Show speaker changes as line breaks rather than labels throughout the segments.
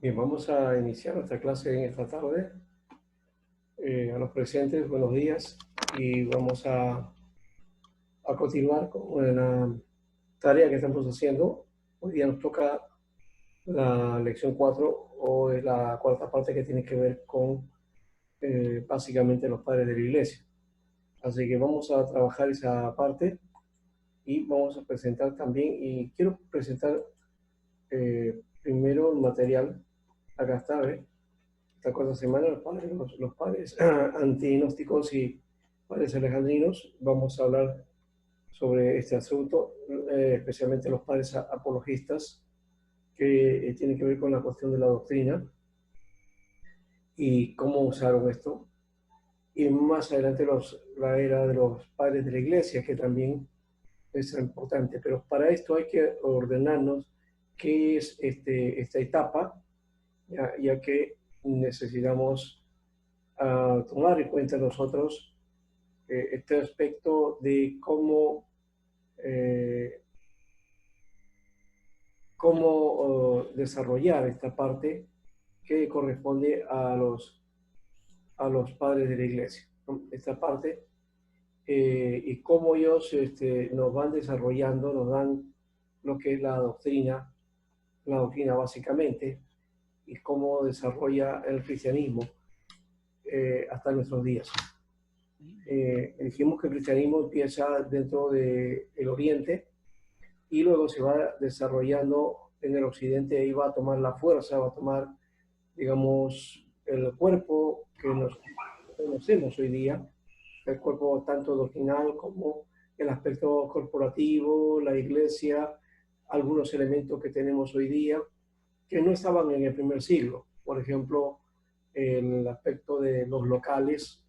Bien, vamos a iniciar nuestra clase en esta tarde. A los presentes, buenos días. Y vamos a continuar con la tarea que estamos haciendo. Hoy día nos toca la lección 4, o es la cuarta parte que tiene que ver con básicamente los padres de la iglesia. Así que vamos a trabajar esa parte y vamos a presentar también, y quiero presentar primero el material. Acá está, ¿ves? Esta cuarta semana, los padres antignósticos y padres alejandrinos. Vamos a hablar sobre este asunto, especialmente los padres apologistas, que tienen que ver con la cuestión de la doctrina y cómo usaron esto. Y más adelante la era de los padres de la iglesia, que también es importante. Pero para esto hay que ordenarnos qué es esta etapa, ya que necesitamos tomar en cuenta nosotros este aspecto de cómo desarrollar esta parte que corresponde a los padres de la iglesia, ¿no? Esta parte y cómo ellos nos van desarrollando, nos dan lo que es la doctrina básicamente, y cómo desarrolla el cristianismo hasta nuestros días. Dijimos que el cristianismo empieza dentro del Oriente y luego se va desarrollando en el Occidente, y va a tomar la fuerza, va a tomar, digamos, el cuerpo que nos conocemos hoy día, el cuerpo tanto doctrinal como el aspecto corporativo, la iglesia, algunos elementos que tenemos hoy día que no estaban en el primer siglo. Por ejemplo, el aspecto de los locales.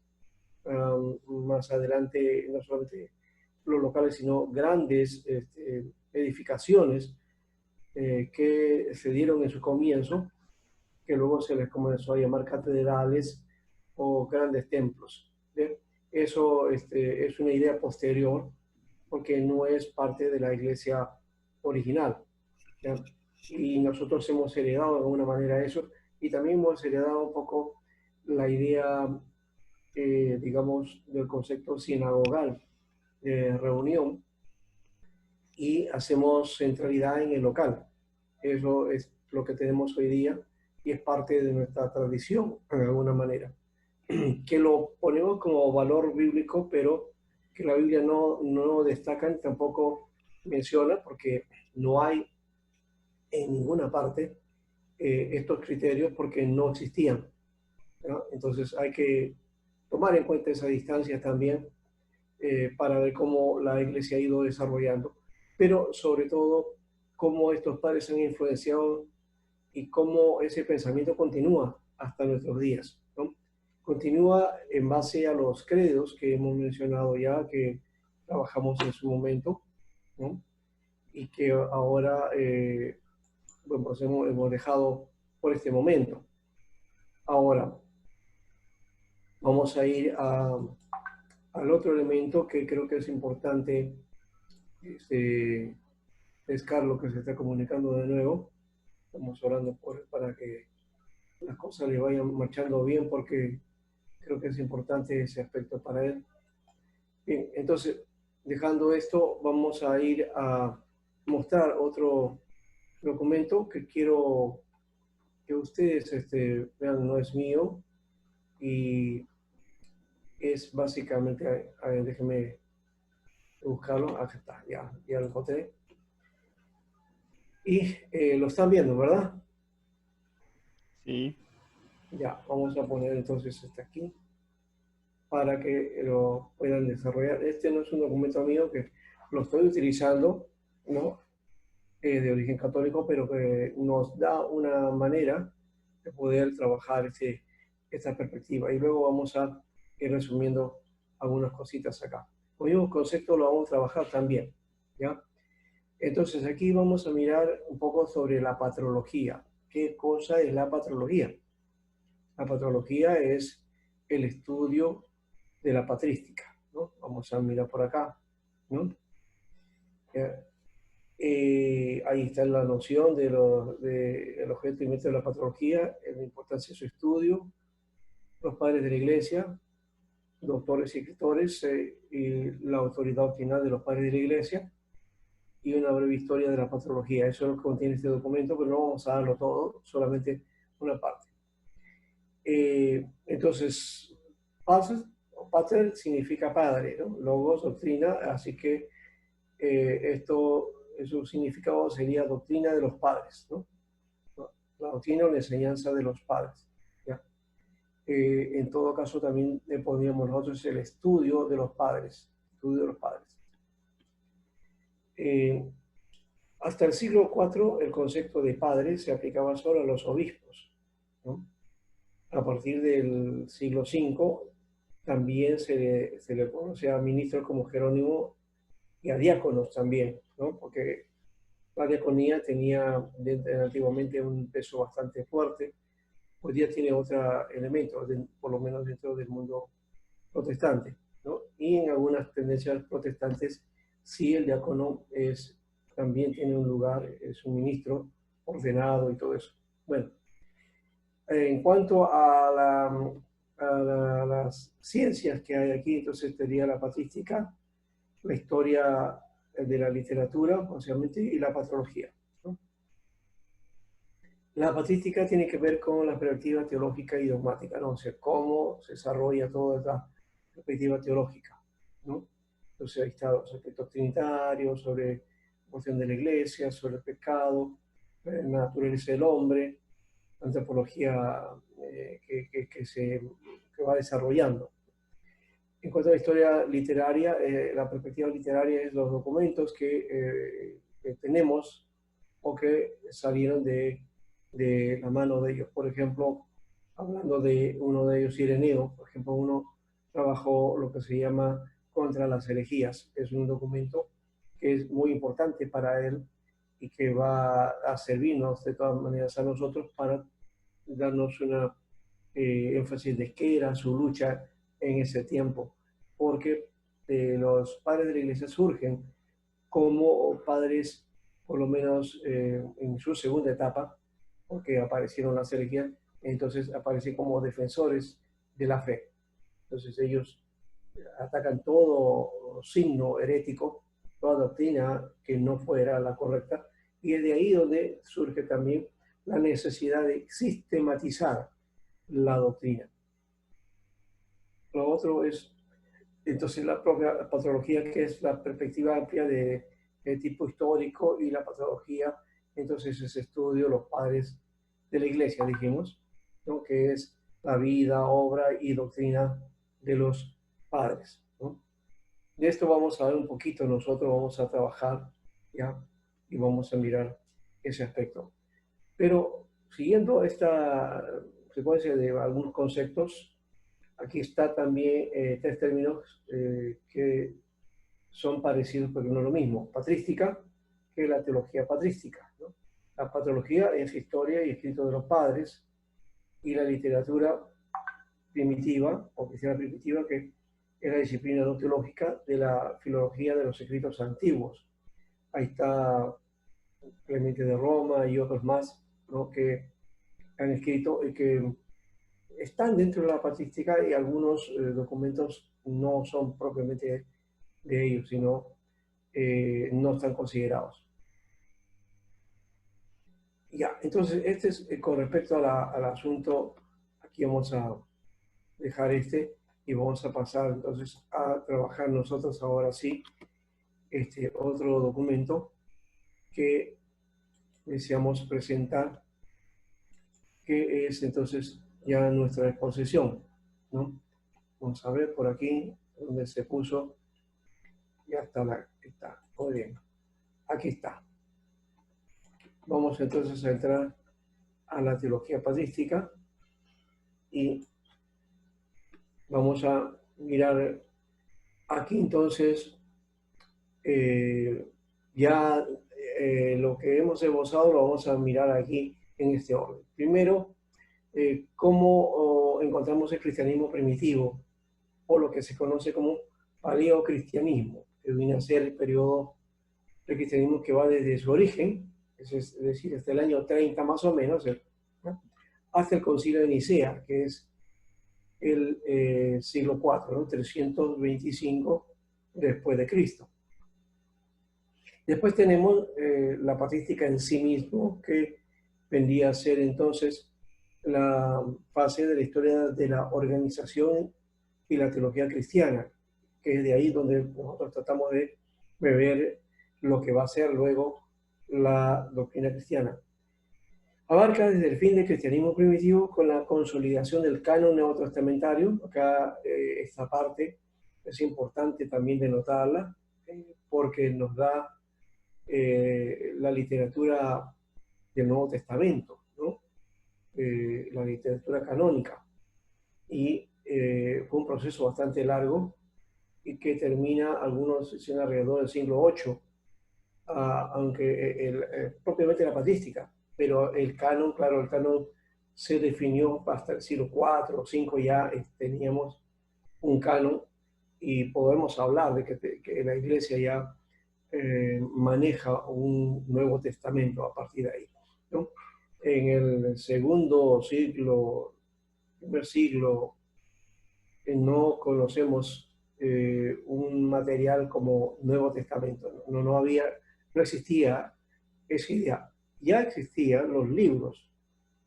Más adelante, no solamente los locales, sino grandes edificaciones que se dieron en su comienzo, que luego se les comenzó a llamar catedrales o grandes templos. ¿Bien? Eso es una idea posterior, porque no es parte de la iglesia original, ¿ya? Y nosotros hemos heredado de alguna manera eso, y también hemos heredado un poco la idea, digamos, del concepto sinagogal, de reunión, y hacemos centralidad en el local. Eso es lo que tenemos hoy día y es parte de nuestra tradición, de alguna manera, que lo ponemos como valor bíblico, pero que la Biblia no destaca ni tampoco menciona, porque no hay en ninguna parte estos criterios, porque no existían, ¿no? Entonces hay que tomar en cuenta esa distancia también, para ver cómo la iglesia ha ido desarrollando, pero sobre todo cómo estos padres han influenciado y cómo ese pensamiento continúa hasta nuestros días, ¿no? Continúa en base a los credos que hemos mencionado ya, que trabajamos en su momento, ¿no? Y que ahora bueno, pues hemos dejado por este momento. Ahora vamos a ir al otro elemento que creo que es importante. Es Carlos, que se está comunicando de nuevo. Estamos orando por él para que las cosas le vayan marchando bien, porque creo que es importante ese aspecto para él. Bien, entonces, dejando esto, vamos a ir a mostrar otro documento que quiero que ustedes vean. No es mío y es básicamente, a ver, déjenme buscarlo. Aquí está, ya lo encontré. Y lo están viendo, ¿verdad?
Sí,
Ya, vamos a poner entonces aquí para que lo puedan desarrollar. Este no es un documento mío, que lo estoy utilizando, ¿no? De origen católico, pero que nos da una manera de poder trabajar esta perspectiva. Y luego vamos a ir resumiendo algunas cositas acá. Los mismos conceptos lo vamos a trabajar también, ¿ya? Entonces aquí vamos a mirar un poco sobre la patrología. ¿Qué cosa es la patrología? La patrología es el estudio de la patrística, ¿no? Vamos a mirar por acá, ¿no? Ahí está la noción del objeto y método de la patología, la importancia de su estudio, los padres de la iglesia, doctores y escritores, y la autoridad doctrinal de los padres de la iglesia, y una breve historia de la patología. Eso es lo que contiene este documento, pero no vamos a darlo todo, solamente una parte. Entonces, pater significa padre, ¿no? Logos, doctrina, así que su significado sería doctrina de los padres, ¿no? La doctrina o la enseñanza de los padres. ¿Ya? En todo caso, también le poníamos nosotros el estudio de los padres. Estudio de los padres. Hasta el siglo IV, el concepto de padre se aplicaba solo a los obispos, ¿no? A partir del siglo V, también se le conoce a ministros como Jerónimo y a diáconos también, ¿no? Porque la diaconía tenía antiguamente un peso bastante fuerte. Hoy día tiene otro elemento, por lo menos dentro del mundo protestante, ¿no? Y en algunas tendencias protestantes, sí, el diácono también tiene un lugar, es un ministro ordenado y todo eso. Bueno, en cuanto a las ciencias que hay aquí, entonces sería la patrística, la historia de la literatura, básicamente, y la patrología, ¿no? La patrística tiene que ver con la perspectiva teológica y dogmática, ¿no? O sea, cómo se desarrolla toda esta perspectiva teológica, ¿no? Entonces ahí están los aspectos trinitarios, sobre la cuestión de la iglesia, sobre el pecado, la naturaleza del hombre, antropología que va desarrollando. En cuanto a la historia literaria, la perspectiva literaria es los documentos que tenemos o que salieron de la mano de ellos. Por ejemplo, hablando de uno de ellos, Ireneo, por ejemplo, uno trabajó lo que se llama Contra las herejías. Es un documento que es muy importante para él y que va a servirnos de todas maneras a nosotros para darnos una énfasis de qué era su lucha en ese tiempo, porque los padres de la iglesia surgen como padres, por lo menos en su segunda etapa, porque aparecieron las herejías, entonces aparecen como defensores de la fe. Entonces ellos atacan todo signo herético, toda doctrina que no fuera la correcta, y es de ahí donde surge también la necesidad de sistematizar la doctrina. Lo otro es, entonces, la propia patología, que es la perspectiva amplia de tipo histórico, y la patología, entonces, es estudio los padres de la iglesia, dijimos, ¿no? Que es la vida, obra y doctrina de los padres, ¿no? De esto vamos a ver un poquito, nosotros vamos a trabajar, ¿ya? Y vamos a mirar ese aspecto. Pero siguiendo esta secuencia de algunos conceptos, aquí está también tres términos que son parecidos pero no lo mismo. Patrística, que es la teología patrística, ¿no? La patología es historia y escrito de los padres, y la literatura primitiva o cristiana primitiva, que es la disciplina no teológica de la filología de los escritos antiguos. Ahí está Clemente de Roma y otros más, ¿no? Que han escrito y que están dentro de la patrística, y algunos documentos no son propiamente de ellos, sino no están considerados. Ya, entonces este es con respecto al asunto. Aquí vamos a dejar y vamos a pasar entonces a trabajar nosotros ahora sí este otro documento que deseamos presentar, que es entonces ya nuestra exposición, ¿no? Vamos a ver por aquí donde se puso. Ya está, muy bien. Aquí está. Vamos entonces a entrar a la teología patrística y vamos a mirar aquí entonces ya lo que hemos esbozado lo vamos a mirar aquí en este orden. Primero, cómo encontramos el cristianismo primitivo, o lo que se conoce como paleocristianismo, que viene a ser el periodo el cristianismo que va desde su origen, es decir, hasta el año 30 más o menos, ¿no? Hasta el concilio de Nicea, que es el siglo IV, ¿no? 325 después de Cristo. Después tenemos la patrística en sí mismo, que vendría a ser entonces la fase de la historia de la organización y la teología cristiana, que es de ahí donde nosotros tratamos de beber lo que va a ser luego la doctrina cristiana. Abarca desde el fin del cristianismo primitivo con la consolidación del canon neotestamentario. Acá esta parte es importante también de notarla, porque nos da la literatura del Nuevo Testamento, ¿no? La literatura canónica. Y fue un proceso bastante largo y que termina, algunos dicen alrededor del siglo VIII, aunque propiamente la patrística, pero el canon, claro, el canon se definió hasta el siglo IV o V, ya teníamos un canon y podemos hablar de que la iglesia ya maneja un Nuevo Testamento a partir de ahí, ¿no? En el segundo siglo, primer siglo, no conocemos un material como Nuevo Testamento, no existía esa idea. Ya existían los libros,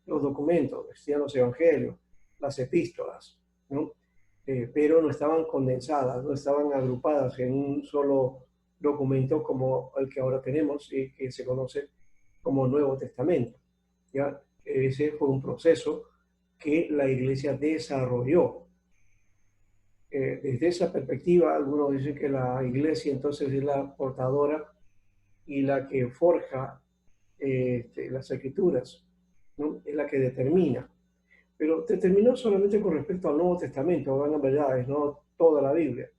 los documentos, existían los evangelios, las epístolas, ¿no? Pero no estaban condensadas, no estaban agrupadas en un solo documento como el que ahora tenemos y que se conoce como Nuevo Testamento. ¿Ya? Ese fue un proceso que la iglesia desarrolló. Desde esa perspectiva, algunos dicen que la iglesia entonces es la portadora y la que forja las escrituras, ¿no? Es la que determina. Pero determinó solamente con respecto al Nuevo Testamento, van verdades, no toda la Biblia.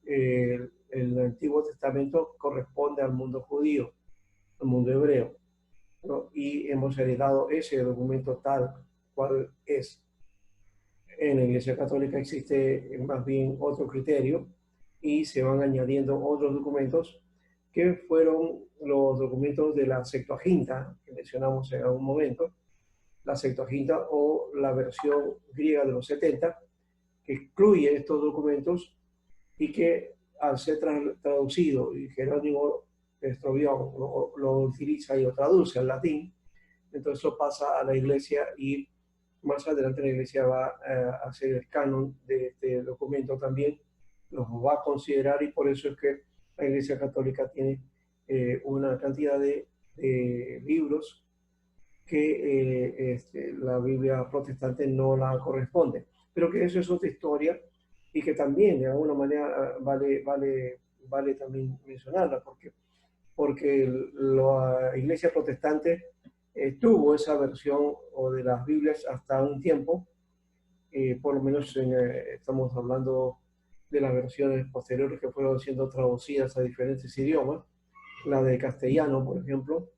El Antiguo Testamento corresponde al mundo judío, al mundo hebreo, ¿no? Y hemos heredado ese documento tal cual es. En la Iglesia Católica existe más bien otro criterio y se van añadiendo otros documentos que fueron los documentos de la Septuaginta, que mencionamos en algún momento, la Septuaginta o la versión griega de los 70, que excluye estos documentos y que al ser traducido, y Jerónimo Estrobión lo utiliza y lo traduce al latín, entonces lo pasa a la iglesia y más adelante la iglesia va a hacer el canon de este documento también, los va a considerar y por eso es que la iglesia católica tiene una cantidad de libros que la Biblia protestante no la corresponde. Pero que eso es otra historia y que también de alguna manera vale también mencionarla, porque la iglesia protestante tuvo esa versión o de las Biblias hasta un tiempo, por lo menos estamos hablando de las versiones posteriores que fueron siendo traducidas a diferentes idiomas, la de castellano, por ejemplo,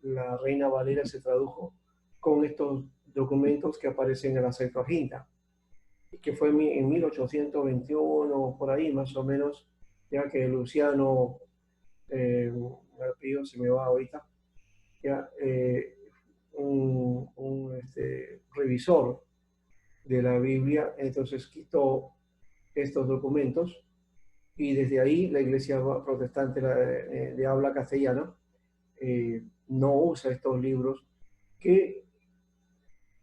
la Reina Valera se tradujo con estos documentos que aparecen en la Septuaginta, que fue en 1821, por ahí más o menos, ya que Luciano, el apellido se me va ahorita, ya, revisor de la Biblia, entonces quitó estos documentos y desde ahí la iglesia protestante de habla castellana no usa estos libros que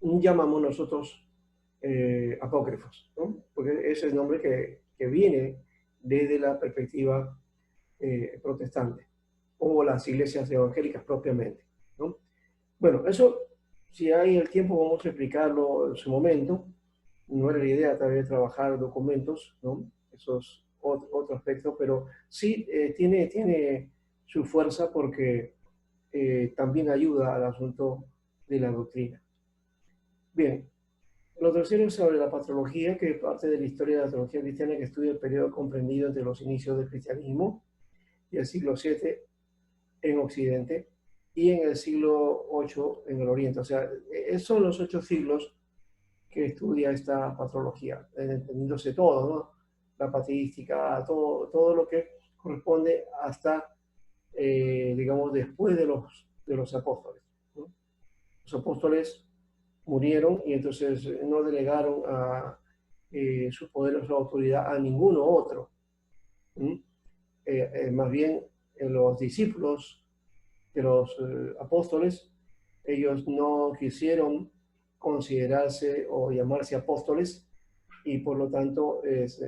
llamamos nosotros apócrifos, ¿no? Porque ese es el nombre que viene desde la perspectiva protestante o las iglesias evangélicas propiamente, ¿no? Bueno, eso, si hay el tiempo, vamos a explicarlo en su momento. No era la idea tal vez trabajar documentos, ¿no? Eso es otro aspecto, pero sí tiene su fuerza porque también ayuda al asunto de la doctrina. Bien, lo tercero es sobre la patrología, que es parte de la historia de la teología cristiana que estudia el periodo comprendido entre los inicios del cristianismo y el siglo VII en Occidente y en el siglo VIII en el Oriente. O sea, son los 8 siglos que estudia esta patrología, entendiéndose todo, ¿no? La patrística, todo lo que corresponde hasta digamos, después de los apóstoles, ¿no? Los apóstoles murieron y entonces no delegaron a su poder o su autoridad a ninguno otro. Más bien, los discípulos de los apóstoles, ellos no quisieron considerarse o llamarse apóstoles y por lo tanto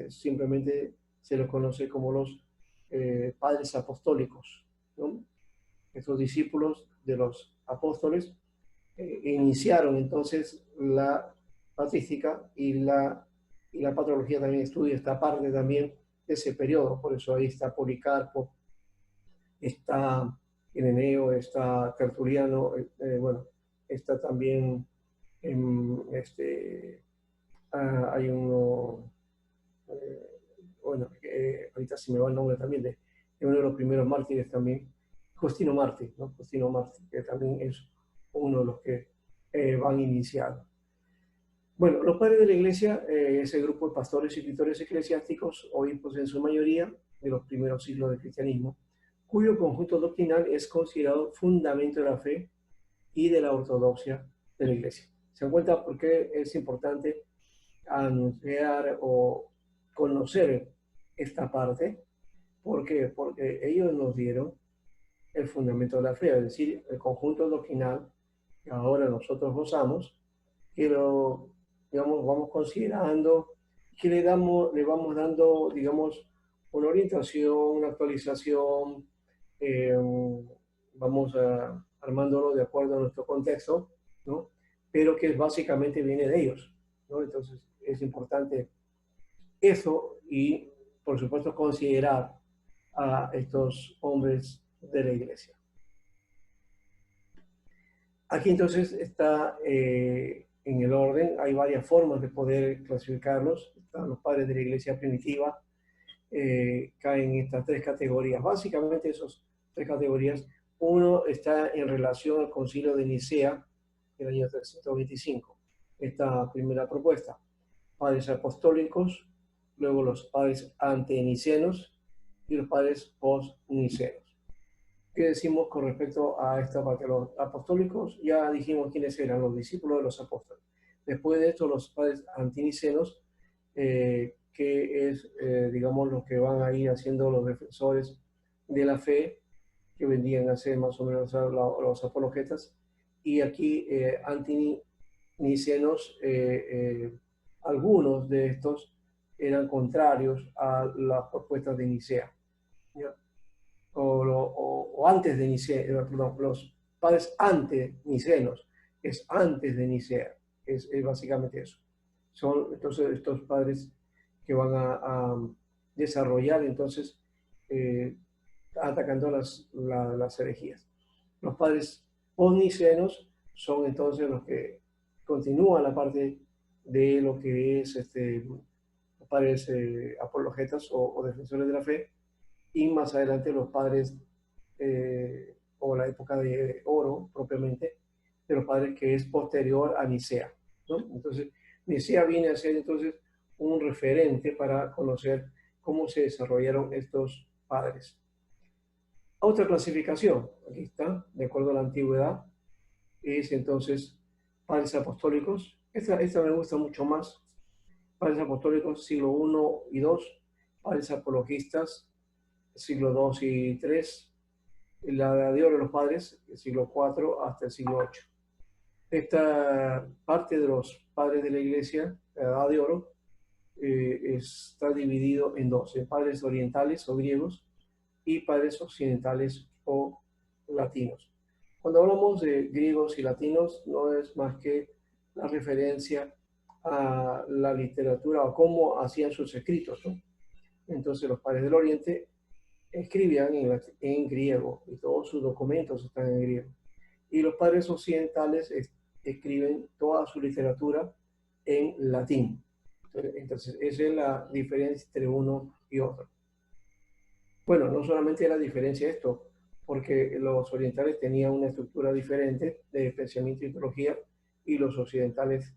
simplemente se los conoce como los padres apostólicos, ¿no? Estos discípulos de los apóstoles iniciaron entonces la patrística y la patrología también estudia esta parte también de ese periodo, por eso ahí está Policarpo, está Ireneo, está Tertuliano, bueno, está también hay uno, eh, bueno, ahorita se me va el nombre también de uno de los primeros mártires también, Justino Mártir, ¿no? Justino Mártir, que también es uno de los que van iniciando. Bueno, los padres de la iglesia, ese grupo de pastores y escritores eclesiásticos, obispos en su mayoría, de los primeros siglos del cristianismo, cuyo conjunto doctrinal es considerado fundamento de la fe y de la ortodoxia de la iglesia. ¿Se dan cuenta por qué es importante anunciar o conocer esta parte? ¿Por qué? Porque ellos nos dieron el fundamento de la fe, es decir, el conjunto doctrinal que ahora nosotros gozamos, que lo, digamos, vamos considerando, que le vamos dando, digamos, una orientación, una actualización, eh, vamos armándolo de acuerdo a nuestro contexto, ¿no? Pero que básicamente viene de ellos, ¿no? Entonces es importante eso y, por supuesto, considerar a estos hombres de la iglesia. Aquí entonces está en el orden, hay varias formas de poder clasificarlos. Están los padres de la iglesia primitiva, caen en estas tres categorías. Básicamente esas tres categorías, uno está en relación al concilio de Nicea del año 325, esta primera propuesta. Padres apostólicos, luego los padres antenicenos y los padres postnicenos. ¿Qué decimos con respecto a esta parte? Los apostólicos, ya dijimos quiénes eran los discípulos de los apóstoles. Después de esto, los padres antinicenos, que es, digamos, los que van a ir haciendo los defensores de la fe, que vendrían a ser más o menos los apologetas. Y aquí, antinicenos, algunos de estos eran contrarios a las propuestas de Nicea, ¿ya? O antes de Nicea, perdón, los padres antenicenos, es antes de Nicea, es básicamente eso. Son entonces estos padres que van a desarrollar entonces atacando las herejías. Los padres postnicenos son entonces los que continúan la parte de lo que es los padres apologetas o defensores de la fe, y más adelante los padres, o la época de oro propiamente, de los padres que es posterior a Nicea, ¿no? Entonces, Nicea viene a ser entonces un referente para conocer cómo se desarrollaron estos padres. Otra clasificación, aquí está, de acuerdo a la antigüedad, es entonces padres apostólicos. Esta me gusta mucho más. Padres apostólicos siglo I y II, padres apologistas siglo II y III, la de oro de los padres, el siglo IV hasta el siglo VIII. Esta parte de los padres de la iglesia, la edad de oro, está dividido en dos, en padres orientales o griegos y padres occidentales o latinos. Cuando hablamos de griegos y latinos, no es más que la referencia a la literatura o cómo hacían sus escritos, ¿no? Entonces los padres del oriente escribían en griego y todos sus documentos están en griego. Y los padres occidentales escriben toda su literatura en latín. Entonces, esa es la diferencia entre uno y otro. Bueno, no solamente la diferencia esto, porque los orientales tenían una estructura diferente de pensamiento y teología, y los occidentales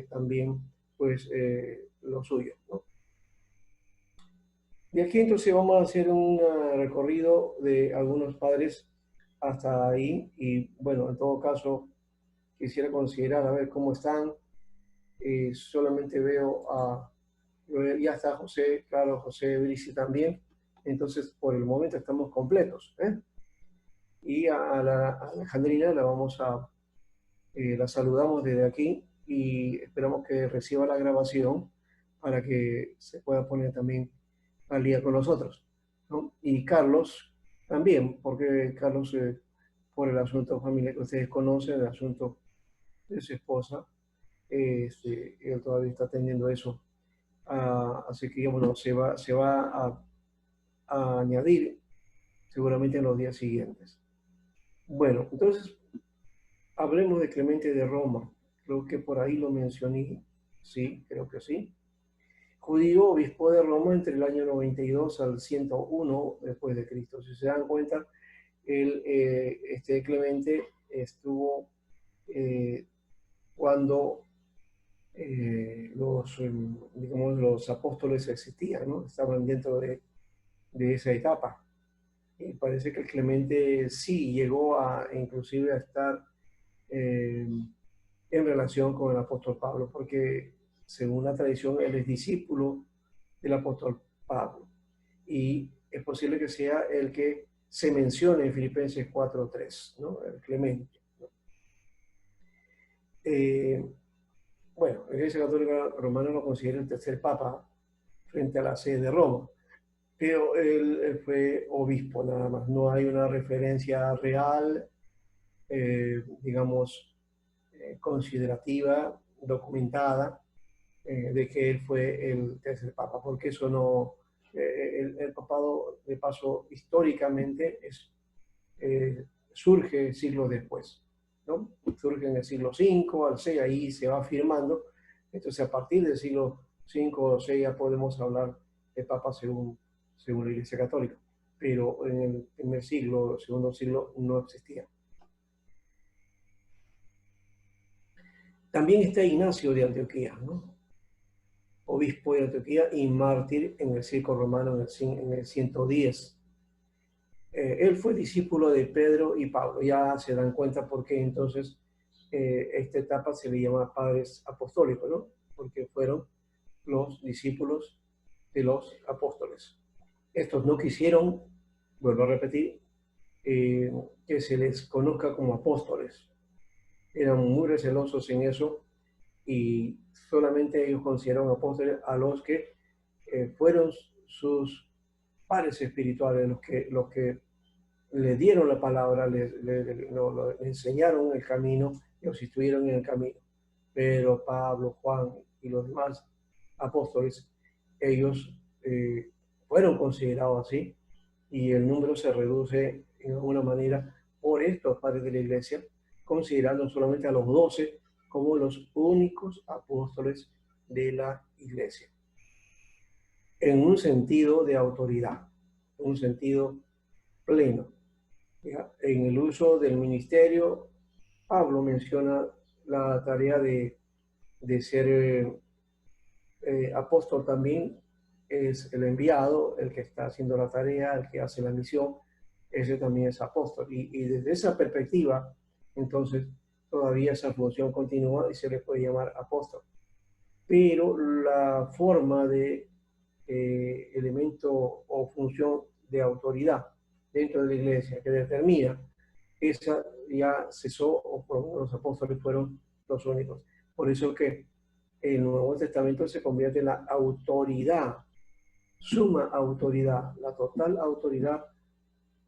también, pues, lo suyo, ¿no? De aquí entonces vamos a hacer un recorrido de algunos padres hasta ahí y bueno, en todo caso quisiera considerar a ver cómo están. Solamente veo a, ya está José, claro, José Brici también. Entonces, por el momento estamos completos. ¿Eh? Y a la Alejandrina la vamos a, la saludamos desde aquí y esperamos que reciba la grabación para que se pueda poner también al día con nosotros, ¿no? Y Carlos también, porque Carlos, por el asunto familiar que ustedes conocen, el asunto de su esposa, él todavía está teniendo eso. Así que bueno, se va a añadir seguramente en los días siguientes. Bueno, entonces hablemos de Clemente de Roma. Creo que por ahí lo mencioné. Sí, creo que sí. Judío, obispo de Roma entre el año 92 al 101 después de Cristo. Si se dan cuenta, este Clemente estuvo cuando digamos, los apóstoles existían, ¿no? Estaban dentro de esa etapa. Y parece que el Clemente sí llegó a inclusive a estar eh, en relación con el apóstol Pablo, porque según la tradición él es discípulo del apóstol Pablo. Y es posible que sea el que se mencione en Filipenses 4:3, ¿no? El Clemente. ¿No? Eh, bueno, la Iglesia Católica Romana lo considera el tercer papa frente a la sede de Roma, pero él fue obispo nada más, no hay una referencia real, digamos, considerativa, documentada, de que él fue el tercer papa, porque eso no, el papado, de paso, históricamente surge siglos después, ¿no? Surge en el siglo V, al 6, ahí se va firmando, entonces a partir del siglo V o 6 ya podemos hablar de papa según la Iglesia Católica, pero en el primer siglo, segundo siglo, no existía. También está Ignacio de Antioquía, ¿no? Obispo de Antioquía y mártir en el circo romano en el 110. Él fue discípulo de Pedro y Pablo. Ya se dan cuenta por qué entonces esta etapa se le llama padres apostólicos, ¿no? Porque fueron los discípulos de los apóstoles. Estos no quisieron, vuelvo a repetir, que se les conozca como apóstoles. Eran muy recelosos en eso y solamente ellos consideraron apóstoles a los que fueron sus padres espirituales, los que le dieron la palabra, lo enseñaron el camino y los instruyeron en el camino. Pero Pablo, Juan y los demás apóstoles, ellos fueron considerados así y el número se reduce en alguna manera por estos padres de la iglesia, considerando solamente a los 12 como los únicos apóstoles de la iglesia, en un sentido de autoridad, en un sentido pleno. ¿Ya? En el uso del ministerio, Pablo menciona la tarea de ser apóstol también, es el enviado, el que está haciendo la tarea, el que hace la misión, ese también es apóstol. Y desde esa perspectiva, entonces, todavía esa función continúa y se le puede llamar apóstol. Pero la forma de elemento o función de autoridad dentro de la iglesia que determina, esa ya cesó, o por lo menos los apóstoles fueron los únicos. Por eso que el Nuevo Testamento se convierte en la autoridad, suma autoridad, la total autoridad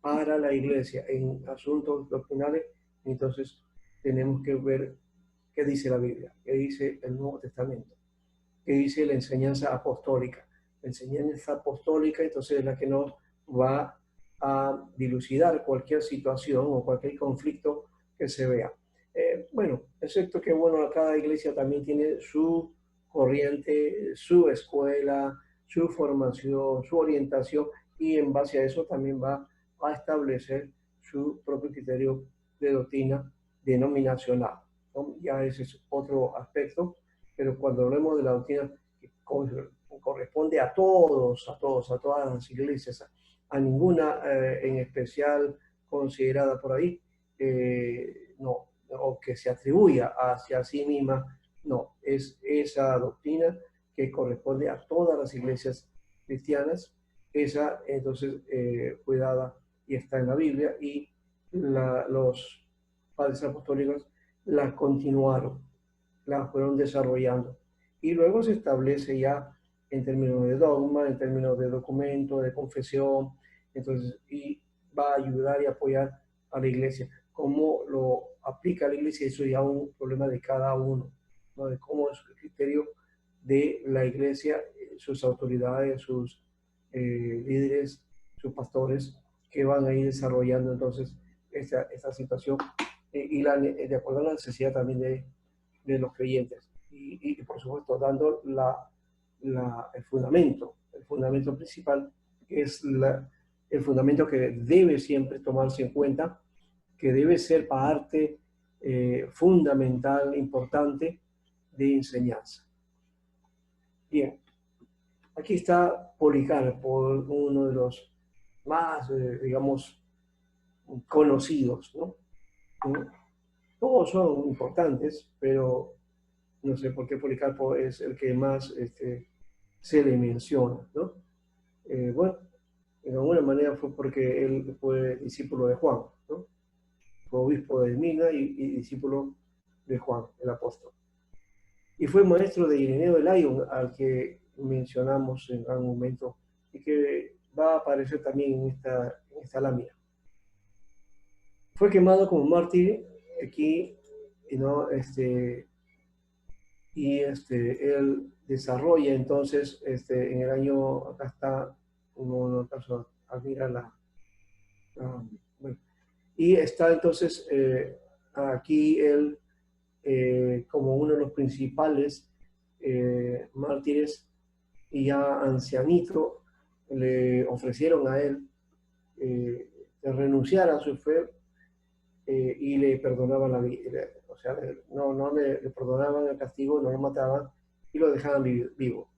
para la iglesia en asuntos doctrinales. Entonces tenemos que ver qué dice la Biblia, qué dice el Nuevo Testamento, qué dice la enseñanza apostólica. La enseñanza apostólica entonces es la que nos va a dilucidar cualquier situación o cualquier conflicto que se vea. Bueno, excepto que bueno, cada iglesia también tiene su corriente, su escuela, su formación, su orientación y en base a eso también va a establecer su propio criterio de doctrina denominacional, ¿no? Ya ese es otro aspecto, pero cuando hablemos de la doctrina corresponde a todos, a todas las iglesias, a ninguna en especial considerada por ahí, no, o que se atribuya hacia sí misma, no, es esa doctrina que corresponde a todas las iglesias cristianas, esa entonces fue dada y está en la Biblia, y los padres apostólicos la continuaron, la fueron desarrollando. Y luego se establece ya en términos de dogma, en términos de documento, de confesión, entonces, y va a ayudar y apoyar a la iglesia. Cómo lo aplica la iglesia, eso ya es un problema de cada uno, ¿no? De cómo es el criterio de la iglesia, sus autoridades, sus líderes, sus pastores, que van a ir desarrollando entonces esta situación de acuerdo a la necesidad también de los creyentes. Y por supuesto dando el fundamento principal, que es el fundamento que debe siempre tomarse en cuenta, que debe ser parte fundamental, importante de enseñanza. Bien, aquí está Policarpo, uno de los más, digamos, conocidos, ¿no? Todos son importantes, pero no sé por qué Policarpo es el que más se le menciona, ¿no? Bueno, de alguna manera fue porque él fue discípulo de Juan, ¿no? Fue obispo de Mina y discípulo de Juan, el apóstol. Y fue maestro de Ireneo de Lyon, al que mencionamos en algún momento, y que va a aparecer también en esta lámina. Fue quemado como mártir aquí, ¿no? Él desarrolla entonces en el año, acá está, uno caso a mirar bueno, y está entonces aquí él como uno de los principales mártires, y ya ancianito, le ofrecieron a él de renunciar a su fe y le perdonaban la vida, o sea, no le perdonaban el castigo, no lo mataban y lo dejaban vivo.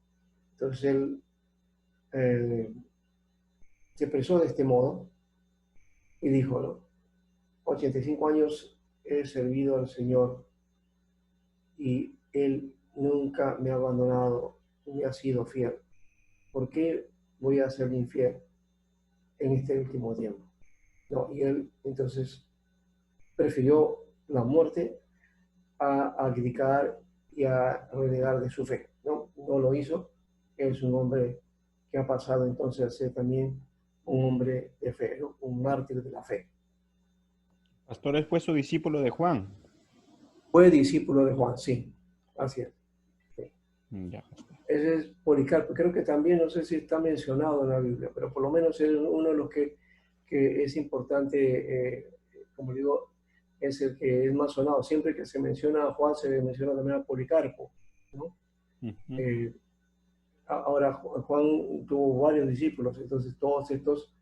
Entonces él se expresó de este modo y dijo, ¿no? 85 años he servido al Señor y Él nunca me ha abandonado, me ha sido fiel. ¿Por qué voy a ser infiel en este último tiempo? No, y él entonces prefirió la muerte a abdicar y a renegar de su fe. No lo hizo. Es un hombre que ha pasado entonces a ser también un hombre de fe, ¿no? Un mártir de la fe.
Pastor, fue su discípulo de Juan.
Fue discípulo de Juan, sí, así es. Sí.
Ya.
Ese es Policarpo. Creo que también, no sé si está mencionado en la Biblia, pero por lo menos es uno de los que es importante, como digo, es el que es más sonado. Siempre que se menciona a Juan, se menciona también a Policarpo, ¿no? Ahora, Juan tuvo varios discípulos, entonces todos estos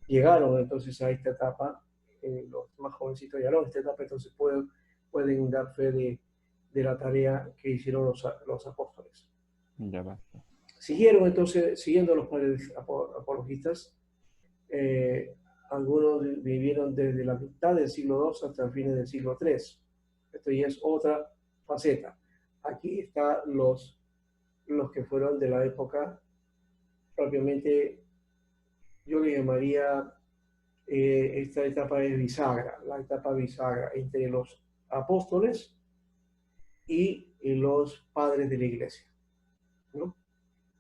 llegaron entonces a esta etapa, los más jovencitos llegaron a esta etapa, entonces pueden dar fe de la tarea que hicieron los apóstoles.
Ya basta.
Siguieron entonces, siguiendo los padres apologistas, algunos vivieron desde la mitad del siglo II hasta el fin del siglo III. Esto ya es otra faceta. Aquí están los que fueron de la época, propiamente, yo le llamaría, esta etapa es bisagra, la etapa bisagra entre los apóstoles y los padres de la iglesia, ¿no?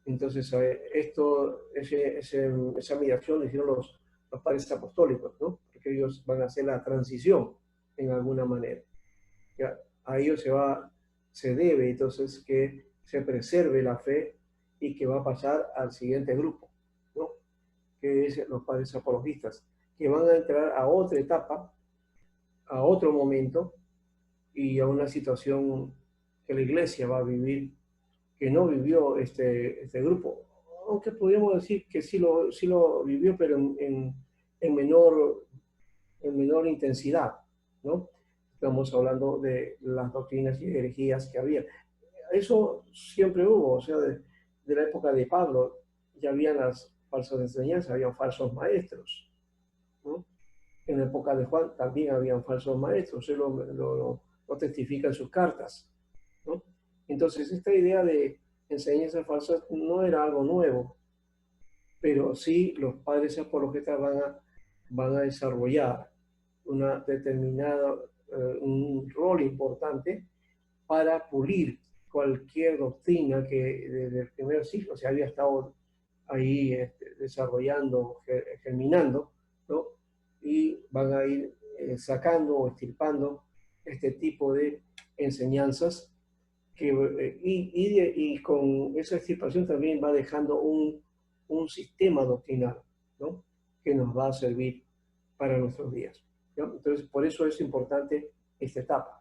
Entonces, esa migración la hicieron los padres apostólicos, ¿no? Porque ellos van a hacer la transición en alguna manera. ¿Ya? A ellos se debe entonces que se preserve la fe y que va a pasar al siguiente grupo, ¿no? Que es los padres apologistas, que van a entrar a otra etapa, a otro momento y a una situación que la iglesia va a vivir que no vivió este grupo, aunque podríamos decir que sí lo vivió, pero en menor intensidad, ¿no? Estamos hablando de las doctrinas y herejías que había. Eso siempre hubo, o sea, de la época de Pablo ya habían las falsas enseñanzas, habían falsos maestros, ¿no? En la época de Juan también habían falsos maestros, él lo testifica en sus cartas, ¿no? Entonces, esta idea de enseñanzas falsas no era algo nuevo, pero sí los padres apologetas van a desarrollar una determinada, un rol importante para pulir cualquier doctrina que desde el primer siglo se había estado ahí desarrollando, germinando, ¿no? Y van a ir sacando o estirpando este tipo de enseñanzas y con esa extirpación también va dejando un sistema doctrinal, ¿no? Que nos va a servir para nuestros días, ¿no? Entonces, por eso es importante esta etapa.